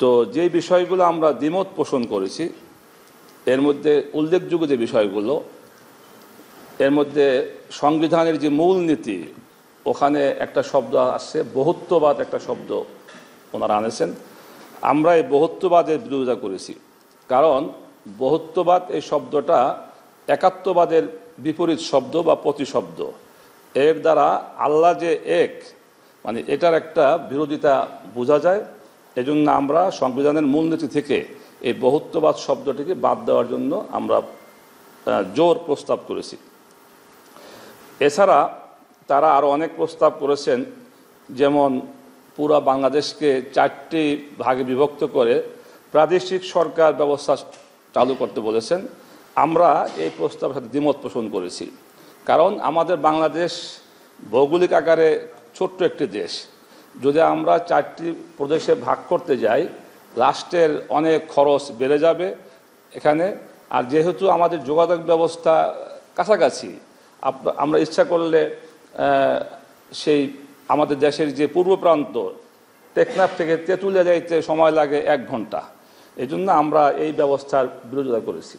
তো যে বিষয়গুলো আমরা দ্বিমত পোষণ করেছি এর মধ্যে উল্লেখযোগ্য যে বিষয়গুলো, এর মধ্যে সংবিধানের যে মূলনীতি, ওখানে একটা শব্দ আসছে বহুত্ববাদ, একটা শব্দ ওনারা আনেছেন। আমরা এই বহুত্ববাদের বিরোধিতা করেছি, কারণ বহুত্ববাদ এই শব্দটা একাত্মবাদের বিপরীত শব্দ বা প্রতিশব্দ। এর দ্বারা আল্লাহ যে এক, মানে এটার একটা বিরোধিতা বোঝা যায়। এজন্য আমরা সংবিধানের মূলনীতি থেকে এই বহুত্ববাদ শব্দটিকে বাদ দেওয়ার জন্য আমরা জোর প্রস্তাব করেছি। এছাড়া তারা আরও অনেক প্রস্তাব করেছেন, যেমন পুরা বাংলাদেশকে 4টি ভাগে বিভক্ত করে প্রাদেশিক সরকার ব্যবস্থা চালু করতে বলেছেন। আমরা এই প্রস্তাবের সাথে দ্বিমত পোষণ করেছি, কারণ আমাদের বাংলাদেশ ভৌগোলিক আকারে ছোট্ট একটি দেশ। যদি আমরা 4টি প্রদেশে ভাগ করতে যাই, রাষ্ট্রের অনেক খরচ বেড়ে যাবে এখানে। আর যেহেতু আমাদের যোগাযোগ ব্যবস্থা কাছাকাছি, আমরা ইচ্ছা করলে সেই আমাদের দেশের যে পূর্ব প্রান্ত টেকনাফ থেকে তেঁতুলিয়া যাইতে সময় লাগে 1 ঘন্টা। এই জন্য আমরা এই ব্যবস্থার বিরোধিতা করেছি।